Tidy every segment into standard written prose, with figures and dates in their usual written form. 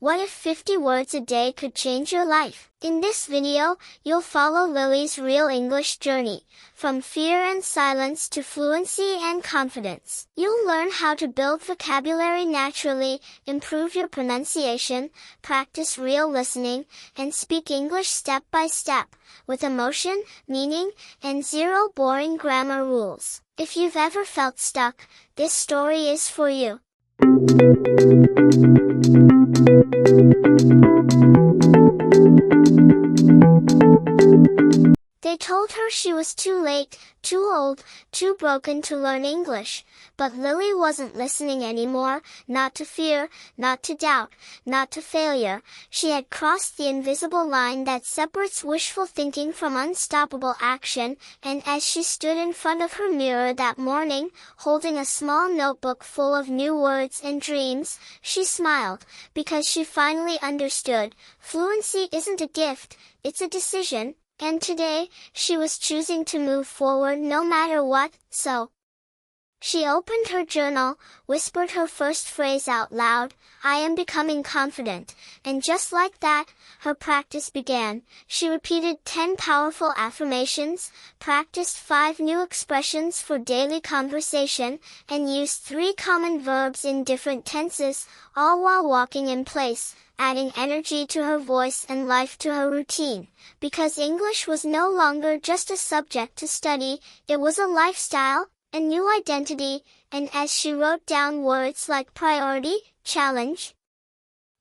What if 50 words a day could change your life? In this video, you'll follow Lily's real English journey, from fear and silence to fluency and confidence. You'll learn how to build vocabulary naturally, improve your pronunciation, practice real listening, and speak English step by step, with emotion, meaning, and zero boring grammar rules. If you've ever felt stuck, this story is for you. They told her she was too late, too old, too broken to learn English, but Lily wasn't listening anymore, not to fear, not to doubt, not to failure. She had crossed the invisible line that separates wishful thinking from unstoppable action, and as she stood in front of her mirror that morning, holding a small notebook full of new words and dreams, she smiled, because she finally understood, fluency isn't a gift, it's a decision. And today, she was choosing to move forward no matter what, so. She opened her journal, whispered her first phrase out loud, "I am becoming confident," and just like that, her practice began. She repeated 10 powerful affirmations, practiced 5 new expressions for daily conversation, and used 3 common verbs in different tenses, all while walking in place, adding energy to her voice and life to her routine. Because English was no longer just a subject to study, it was a lifestyle, a new identity, and as she wrote down words like priority, challenge,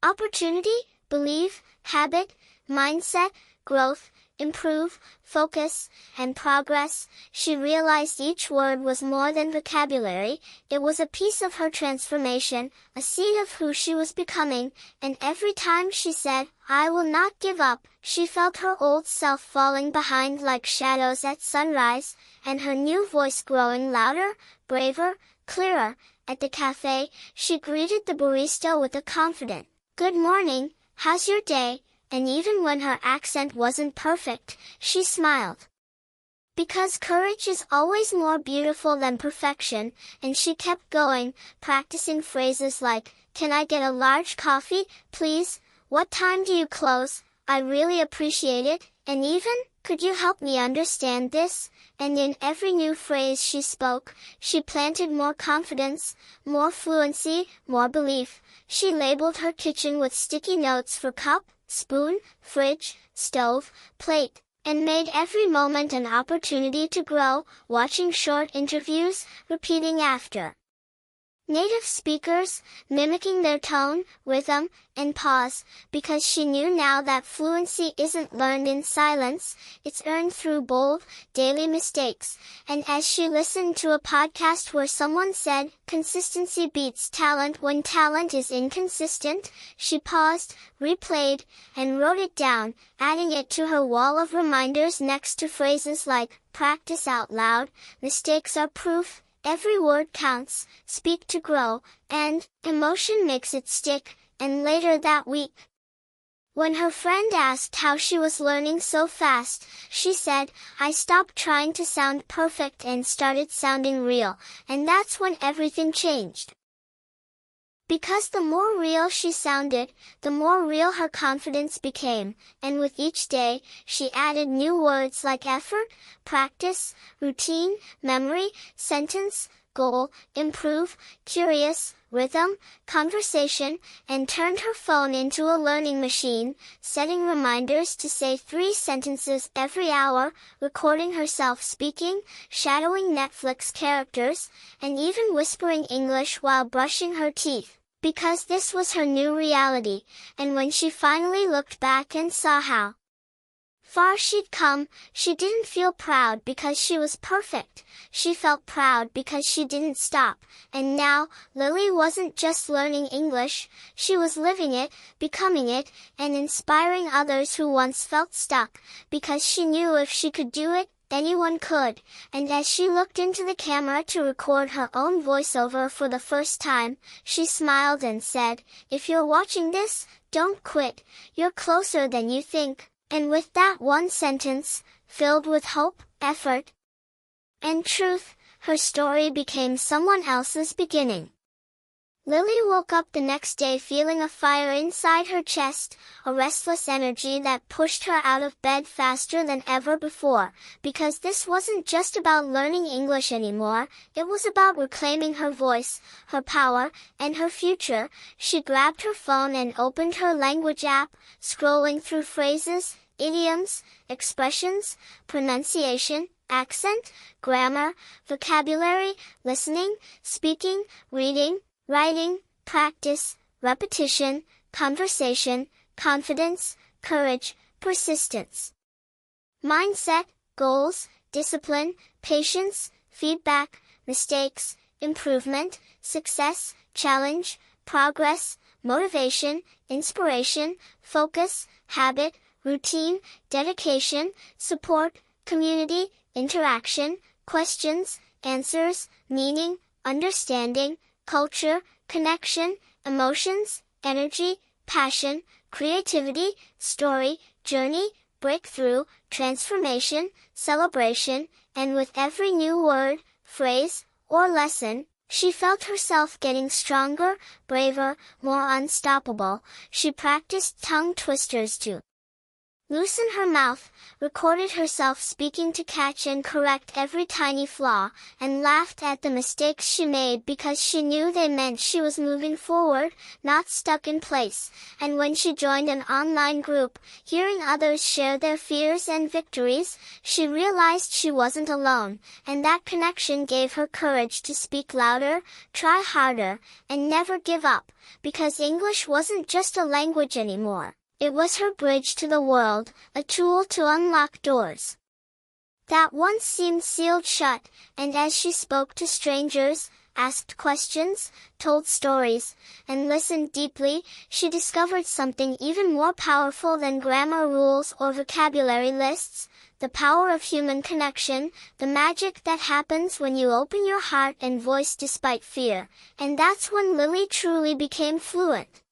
opportunity, believe, habit, mindset, growth, improve, focus, and progress, she realized each word was more than vocabulary. It was a piece of her transformation, a seed of who she was becoming, and every time she said, "I will not give up," she felt her old self falling behind like shadows at sunrise, and her new voice growing louder, braver, clearer. At the cafe, she greeted the barista with a confident, "Good morning, how's your day?" And even when her accent wasn't perfect, she smiled. Because courage is always more beautiful than perfection, and she kept going, practicing phrases like, "Can I get a large coffee, please? What time do you close? I really appreciate it," and even, "Could you help me understand this?" And in every new phrase she spoke, she planted more confidence, more fluency, more belief. She labeled her kitchen with sticky notes for cup, spoon, fridge, stove, plate, and made every moment an opportunity to grow, watching short interviews, repeating after native speakers, mimicking their tone, rhythm, and pause, because she knew now that fluency isn't learned in silence, it's earned through bold, daily mistakes. And as she listened to a podcast where someone said, "Consistency beats talent when talent is inconsistent," she paused, replayed, and wrote it down, adding it to her wall of reminders next to phrases like, "Practice out loud," "Mistakes are proof," "Every word counts," "Speak to grow," and "Emotion makes it stick." And later that week, when her friend asked how she was learning so fast, she said, "I stopped trying to sound perfect and started sounding real," and that's when everything changed. Because the more real she sounded, the more real her confidence became, and with each day, she added new words like effort, practice, routine, memory, sentence, goal, improve, curious, rhythm, conversation, and turned her phone into a learning machine, setting reminders to say 3 sentences every hour, recording herself speaking, shadowing Netflix characters, and even whispering English while brushing her teeth. Because this was her new reality, and when she finally looked back and saw how far she'd come, she didn't feel proud because she was perfect. She felt proud because she didn't stop. And now, Lily wasn't just learning English, she was living it, becoming it, and inspiring others who once felt stuck, because she knew if she could do it, anyone could. And as she looked into the camera to record her own voiceover for the first time, she smiled and said, "If you're watching this, don't quit. You're closer than you think." And with that one sentence, filled with hope, effort, and truth, her story became someone else's beginning. Lily woke up the next day feeling a fire inside her chest, a restless energy that pushed her out of bed faster than ever before, because this wasn't just about learning English anymore, it was about reclaiming her voice, her power, and her future. She grabbed her phone and opened her language app, scrolling through phrases, idioms, expressions, pronunciation, accent, grammar, vocabulary, listening, speaking, reading, writing, practice, repetition, conversation, confidence, courage, persistence, mindset, goals, discipline, patience, feedback, mistakes, improvement, success, challenge, progress, motivation, inspiration, focus, habit, routine, dedication, support, community, interaction, questions, answers, meaning, understanding, culture, connection, emotions, energy, passion, creativity, story, journey, breakthrough, transformation, celebration, and with every new word, phrase, or lesson, she felt herself getting stronger, braver, more unstoppable. She practiced tongue twisters to loosen her mouth, recorded herself speaking to catch and correct every tiny flaw, and laughed at the mistakes she made because she knew they meant she was moving forward, not stuck in place. And when she joined an online group, hearing others share their fears and victories, she realized she wasn't alone, and that connection gave her courage to speak louder, try harder, and never give up, because English wasn't just a language anymore. It was her bridge to the world, a tool to unlock doors that once seemed sealed shut, and as she spoke to strangers, asked questions, told stories, and listened deeply, she discovered something even more powerful than grammar rules or vocabulary lists, the power of human connection, the magic that happens when you open your heart and voice despite fear, and that's when Lily truly became fluent.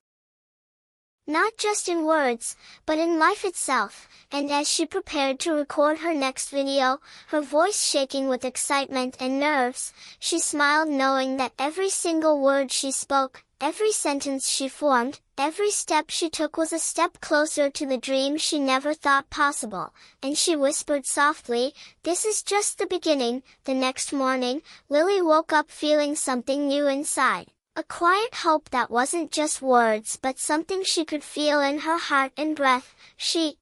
Not just in words, but in life itself, and as she prepared to record her next video, her voice shaking with excitement and nerves, she smiled knowing that every single word she spoke, every sentence she formed, every step she took was a step closer to the dream she never thought possible, and she whispered softly, "This is just the beginning." The next morning, Lily woke up feeling something new inside. A quiet hope that wasn't just words but something she could feel in her heart and breath. She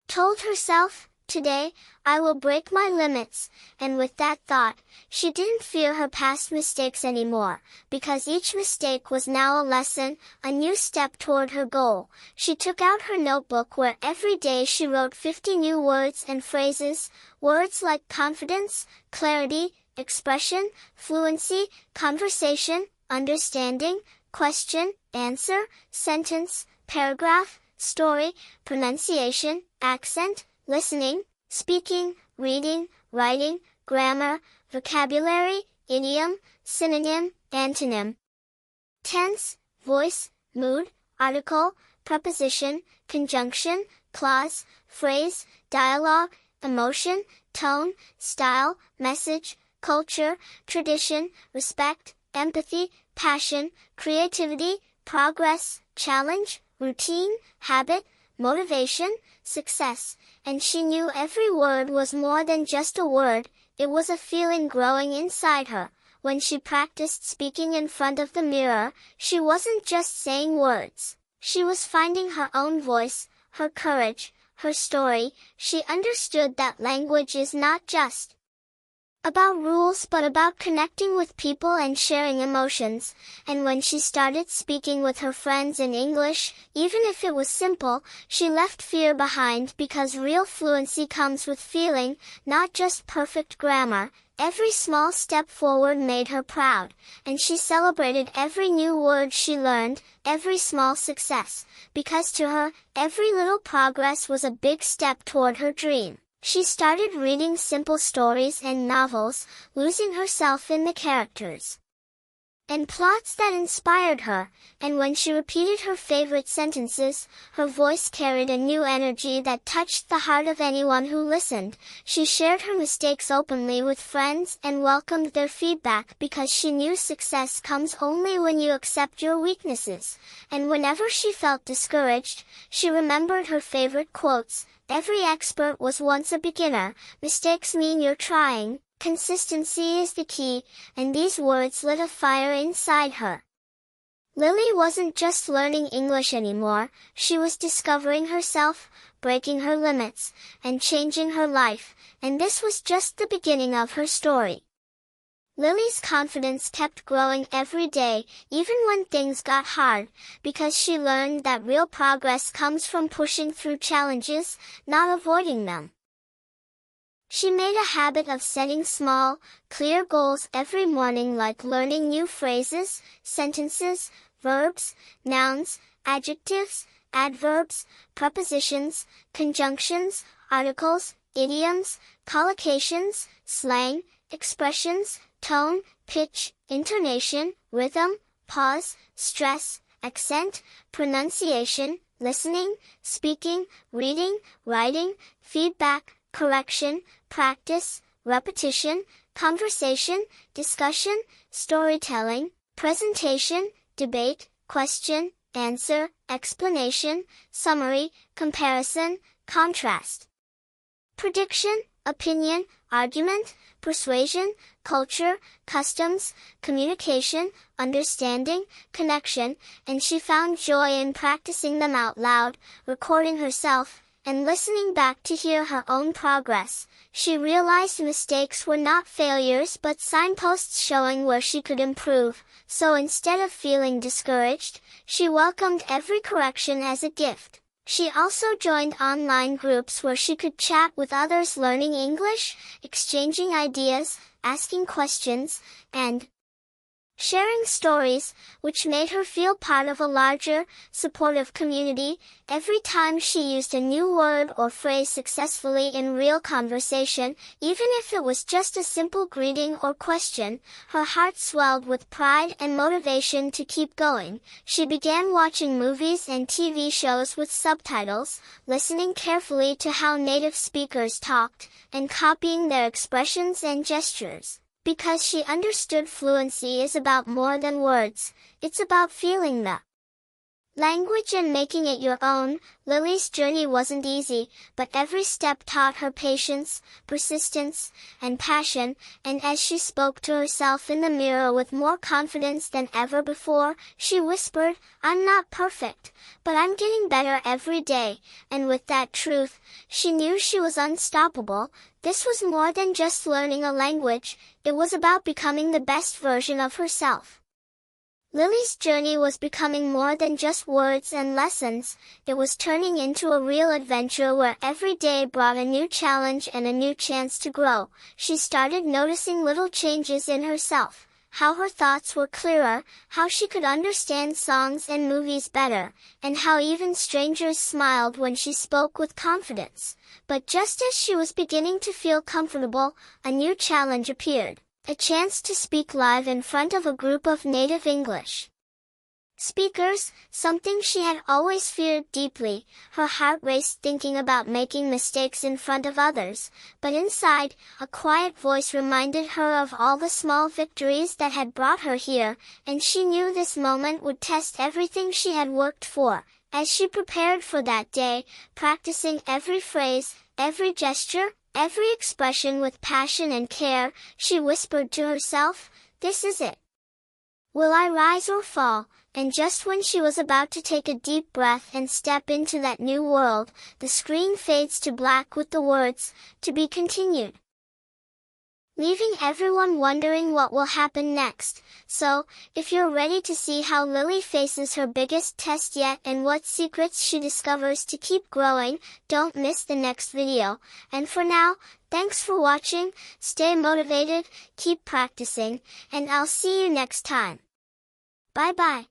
told herself, "Today, I will break my limits," and with that thought, she didn't fear her past mistakes anymore, because each mistake was now a lesson, a new step toward her goal. She took out her notebook where every day she wrote 50 new words and phrases, words like confidence, clarity, expression, fluency, conversation, understanding, question, answer, sentence, paragraph, story, pronunciation, accent, listening, speaking, reading, writing, grammar, vocabulary, idiom, synonym, antonym, tense, voice, mood, article, preposition, conjunction, clause, phrase, dialogue, emotion, tone, style, message, culture, tradition, respect, empathy, passion, creativity, progress, challenge, routine, habit, motivation, success, and she knew every word was more than just a word, it was a feeling growing inside her. When she practiced speaking in front of the mirror, she wasn't just saying words. She was finding her own voice, her courage, her story. She understood that language is not just about rules but about connecting with people and sharing emotions, and when she started speaking with her friends in English, even if it was simple, she left fear behind because real fluency comes with feeling, not just perfect grammar. Every small step forward made her proud, and she celebrated every new word she learned, every small success, because to her, every little progress was a big step toward her dream. She started reading simple stories and novels, losing herself in the characters. and plots that inspired her, and when she repeated her favorite sentences, her voice carried a new energy that touched the heart of anyone who listened. She shared her mistakes openly with friends and welcomed their feedback because she knew success comes only when you accept your weaknesses. And whenever she felt discouraged, she remembered her favorite quotes. Every expert was once a beginner. Mistakes mean you're trying. Consistency is the key, and these words lit a fire inside her. Lily wasn't just learning English anymore, she was discovering herself, breaking her limits, and changing her life, and this was just the beginning of her story. Lily's confidence kept growing every day, even when things got hard, because she learned that real progress comes from pushing through challenges, not avoiding them. She made a habit of setting small, clear goals every morning, like learning new phrases, sentences, verbs, nouns, adjectives, adverbs, prepositions, conjunctions, articles, idioms, collocations, slang, expressions, tone, pitch, intonation, rhythm, pause, stress, accent, pronunciation, listening, speaking, reading, writing, feedback, correction, practice, repetition, conversation, discussion, storytelling, presentation, debate, question, answer, explanation, summary, comparison, contrast, prediction, opinion, argument, persuasion, culture, customs, communication, understanding, connection, and she found joy in practicing them out loud, recording herself, and listening back to hear her own progress. She realized mistakes were not failures but signposts showing where she could improve, so instead of feeling discouraged, she welcomed every correction as a gift. She also joined online groups where she could chat with others learning English, exchanging ideas, asking questions, and sharing stories, which made her feel part of a larger, supportive community. Every time she used a new word or phrase successfully in real conversation, even if it was just a simple greeting or question, her heart swelled with pride and motivation to keep going. She began watching movies and TV shows with subtitles, listening carefully to how native speakers talked, and copying their expressions and gestures. Because she understood fluency is about more than words, it's about feeling the language and making it your own. Lily's journey wasn't easy, but every step taught her patience, persistence, and passion, and as she spoke to herself in the mirror with more confidence than ever before, she whispered, "I'm not perfect, but I'm getting better every day," and with that truth, she knew she was unstoppable. This was more than just learning a language, it was about becoming the best version of herself. Lily's journey was becoming more than just words and lessons, it was turning into a real adventure where every day brought a new challenge and a new chance to grow. She started noticing little changes in herself, how her thoughts were clearer, how she could understand songs and movies better, and how even strangers smiled when she spoke with confidence. But just as she was beginning to feel comfortable, a new challenge appeared. A chance to speak live in front of a group of native English speakers, something she had always feared deeply. Her heart raced thinking about making mistakes in front of others, but inside, a quiet voice reminded her of all the small victories that had brought her here, and she knew this moment would test everything she had worked for. As she prepared for that day, practicing every phrase, every gesture, every expression with passion and care, she whispered to herself, "This is it. Will I rise or fall?" And just when she was about to take a deep breath and step into that new world, the screen fades to black with the words, "To be continued," leaving everyone wondering what will happen next. So, if you're ready to see how Lily faces her biggest test yet and what secrets she discovers to keep growing, don't miss the next video. And for now, thanks for watching, stay motivated, keep practicing, and I'll see you next time. Bye bye.